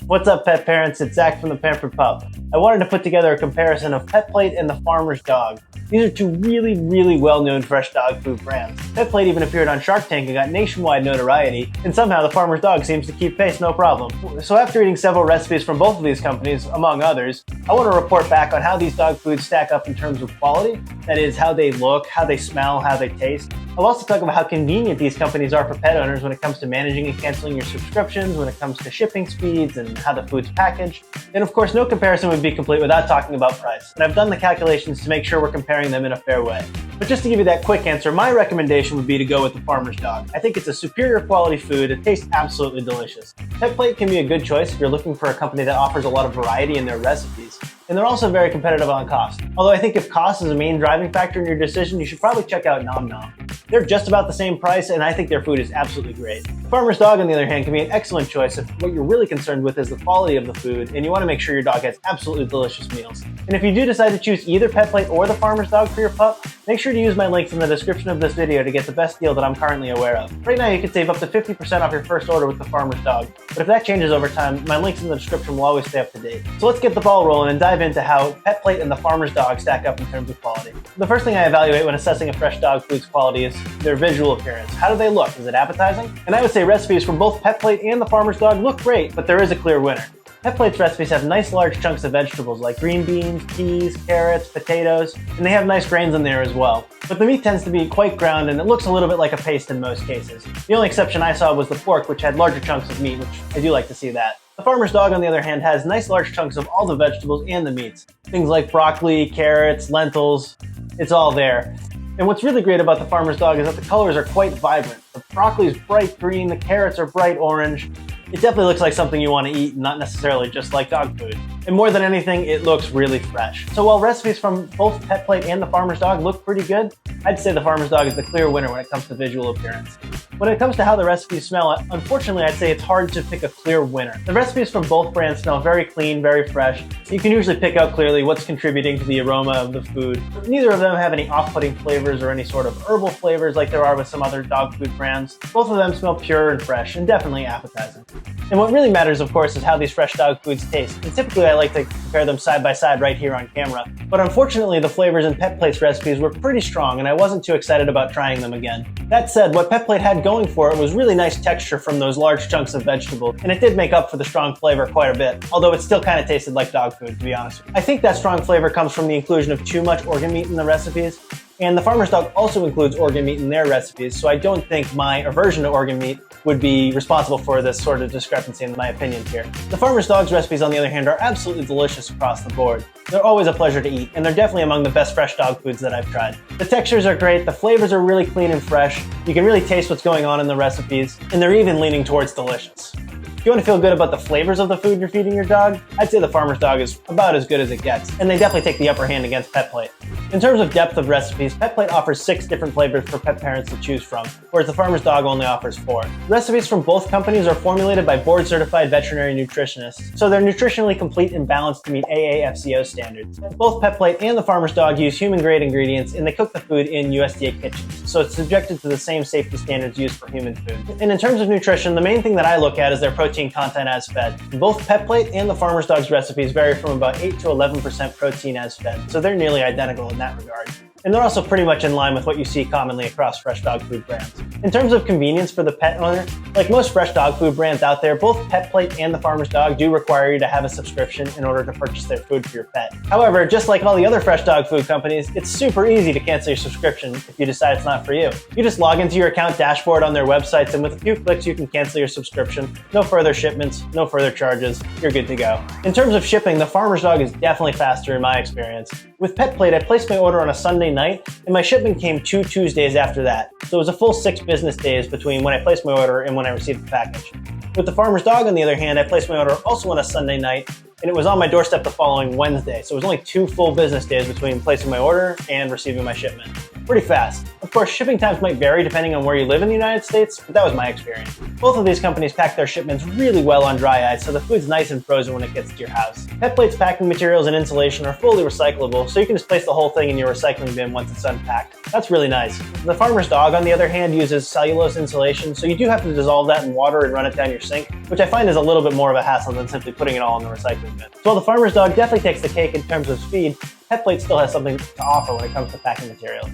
What's up, pet parents? It's Zach from the Pampered Pup. I wanted to put together a comparison of PetPlate and the Farmer's Dog. These are two really well-known fresh dog food brands. PetPlate even appeared on Shark Tank and got nationwide notoriety, and somehow the Farmer's Dog seems to keep pace no problem. So after eating several recipes from both of these companies, among others, I want to report back on how these dog foods stack up in terms of quality, that is, how they look, how they smell, how they taste. I'll also talk about how convenient these companies are for pet owners when it comes to managing and canceling your subscriptions, when it comes to shipping speeds, and how the food's packaged. And of course, no comparison would be complete without talking about price. And I've done the calculations to make sure we're comparing them in a fair way. But just to give you that quick answer, my recommendation would be to go with the Farmer's Dog. I think it's a superior quality food. It tastes absolutely delicious. PetPlate can be a good choice if you're looking for a company that offers a lot of variety in their recipes. And they're also very competitive on cost. Although I think if cost is a main driving factor in your decision, you should probably check out Nom Nom. They're just about the same price, and I think their food is absolutely great. Farmer's Dog, on the other hand, can be an excellent choice if what you're really concerned with is the quality of the food, and you want to make sure your dog has absolutely delicious meals. And if you do decide to choose either PetPlate or the Farmer's Dog for your pup, make sure to use my links in the description of this video to get the best deal that I'm currently aware of. Right now, you can save up to 50% off your first order with the Farmer's Dog, but if that changes over time, my links in the description will always stay up to date. So let's get the ball rolling and dive into how PetPlate and the Farmer's Dog stack up in terms of quality. The first thing I evaluate when assessing a fresh dog food's quality is their visual appearance. How do they look? Is it appetizing? And I would say recipes from both PetPlate and the Farmer's Dog look great, but there is a clear winner. PetPlate's recipes have nice large chunks of vegetables like green beans, peas, carrots, potatoes, and they have nice grains in there as well. But the meat tends to be quite ground and it looks a little bit like a paste in most cases. The only exception I saw was the pork, which had larger chunks of meat, which I do like to see that. The Farmer's Dog, on the other hand, has nice large chunks of all the vegetables and the meats. Things like broccoli, carrots, lentils, it's all there. And what's really great about the Farmer's Dog is that the colors are quite vibrant. The broccoli is bright green, the carrots are bright orange. It definitely looks like something you want to eat, not necessarily just like dog food. And more than anything, it looks really fresh. So while recipes from both PetPlate and the Farmer's Dog look pretty good, I'd say the Farmer's Dog is the clear winner when it comes to visual appearance. When it comes to how the recipes smell, unfortunately, I'd say it's hard to pick a clear winner. The recipes from both brands smell very clean, very fresh. You can usually pick out clearly what's contributing to the aroma of the food. Neither of them have any off-putting flavors or any sort of herbal flavors like there are with some other dog food brands. Both of them smell pure and fresh and definitely appetizing. And what really matters, of course, is how these fresh dog foods taste. And typically I like to compare them side by side right here on camera. But unfortunately, the flavors in PetPlate's recipes were pretty strong and I wasn't too excited about trying them again. That said, what PetPlate had going for it was really nice texture from those large chunks of vegetable, and it did make up for the strong flavor quite a bit, although it still kind of tasted like dog food, to be honest. I think that strong flavor comes from the inclusion of too much organ meat in the recipes. And the Farmer's Dog also includes organ meat in their recipes, so I don't think my aversion to organ meat would be responsible for this sort of discrepancy in my opinion here. The Farmer's Dog's recipes, on the other hand, are absolutely delicious across the board. They're always a pleasure to eat, and they're definitely among the best fresh dog foods that I've tried. The textures are great, the flavors are really clean and fresh, you can really taste what's going on in the recipes, and they're even leaning towards delicious. If you want to feel good about the flavors of the food you're feeding your dog, I'd say the Farmer's Dog is about as good as it gets, and they definitely take the upper hand against PetPlate. In terms of depth of recipes, PetPlate offers 6 different flavors for pet parents to choose from, whereas the Farmer's Dog only offers 4. Recipes from both companies are formulated by board-certified veterinary nutritionists, so they're nutritionally complete and balanced to meet AAFCO standards. Both PetPlate and the Farmer's Dog use human-grade ingredients, and they cook the food in USDA kitchens, so it's subjected to the same safety standards used for human food. And in terms of nutrition, the main thing that I look at is their protein content as fed. Both PetPlate and the Farmer's Dog's recipes vary from about 8 to 11% protein as fed, so they're nearly identical in that regard. And they're also pretty much in line with what you see commonly across fresh dog food brands. In terms of convenience for the pet owner, like most fresh dog food brands out there, both PetPlate and the Farmer's Dog do require you to have a subscription in order to purchase their food for your pet. However, just like all the other fresh dog food companies, it's super easy to cancel your subscription if you decide it's not for you. You just log into your account dashboard on their websites, and with a few clicks you can cancel your subscription. No further shipments, no further charges, you're good to go. In terms of shipping, the Farmer's Dog is definitely faster in my experience. With PetPlate, I placed my order on a Sunday night, and my shipment came 2 Tuesdays after that. So it was a full 6 business days between when I placed my order and when I received the package. With the Farmer's Dog, on the other hand, I placed my order also on a Sunday night, and it was on my doorstep the following Wednesday. So it was only 2 full business days between placing my order and receiving my shipment. pretty fast. Of course, shipping times might vary depending on where you live in the United States, but that was my experience. Both of these companies pack their shipments really well on dry ice, so the food's nice and frozen when it gets to your house. PetPlate's packing materials and insulation are fully recyclable, so you can just place the whole thing in your recycling bin once it's unpacked. That's really nice. The Farmer's Dog, on the other hand, uses cellulose insulation, so you do have to dissolve that in water and run it down your sink, which I find is a little bit more of a hassle than simply putting it all in the recycling bin. So while the Farmer's Dog definitely takes the cake in terms of speed, PetPlate still has something to offer when it comes to packing materials.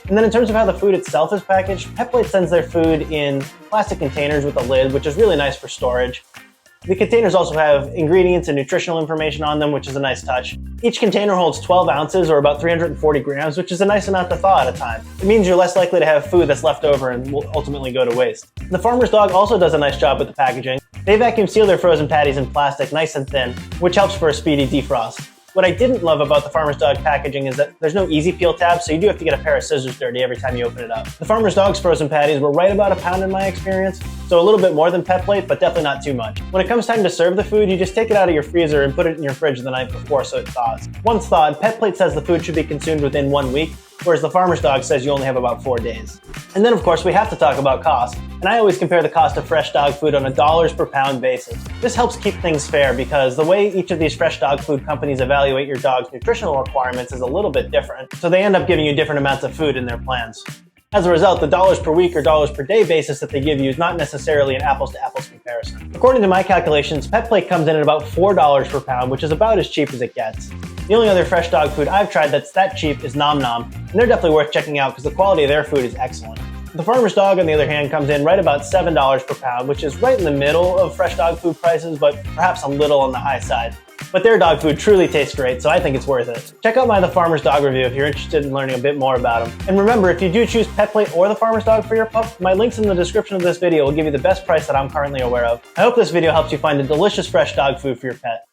And then in terms of how the food itself is packaged, PetPlate sends their food in plastic containers with a lid, which is really nice for storage. The containers also have ingredients and nutritional information on them, which is a nice touch. Each container holds 12 ounces or about 340 grams, which is a nice amount to thaw at a time. It means you're less likely to have food that's left over and will ultimately go to waste. The Farmer's Dog also does a nice job with the packaging. They vacuum seal their frozen patties in plastic nice and thin, which helps for a speedy defrost. What I didn't love about the Farmer's Dog packaging is that there's no easy peel tab, so you do have to get a pair of scissors dirty every time you open it up. The Farmer's Dog's frozen patties were right about a pound in my experience, so a little bit more than PetPlate, but definitely not too much. When it comes time to serve the food, you just take it out of your freezer and put it in your fridge the night before so it thaws. Once thawed, PetPlate says the food should be consumed within 1 week, whereas the Farmer's Dog says you only have about 4 days. And then of course we have to talk about cost, and I always compare the cost of fresh dog food on a dollars per pound basis. This helps keep things fair because the way each of these fresh dog food companies evaluate your dog's nutritional requirements is a little bit different, so they end up giving you different amounts of food in their plans. As a result, the dollars per week or dollars per day basis that they give you is not necessarily an apples to apples comparison. According to my calculations, PetPlate comes in at about $4 per pound, which is about as cheap as it gets. The only other fresh dog food I've tried that's that cheap is Nom Nom, and they're definitely worth checking out because the quality of their food is excellent. The Farmer's Dog, on the other hand, comes in right about $7 per pound, which is right in the middle of fresh dog food prices, but perhaps a little on the high side. But their dog food truly tastes great, so I think it's worth it. Check out my The Farmer's Dog review if you're interested in learning a bit more about them. And remember, if you do choose PetPlate or The Farmer's Dog for your pup, my links in the description of this video will give you the best price that I'm currently aware of. I hope this video helps you find a delicious fresh dog food for your pet.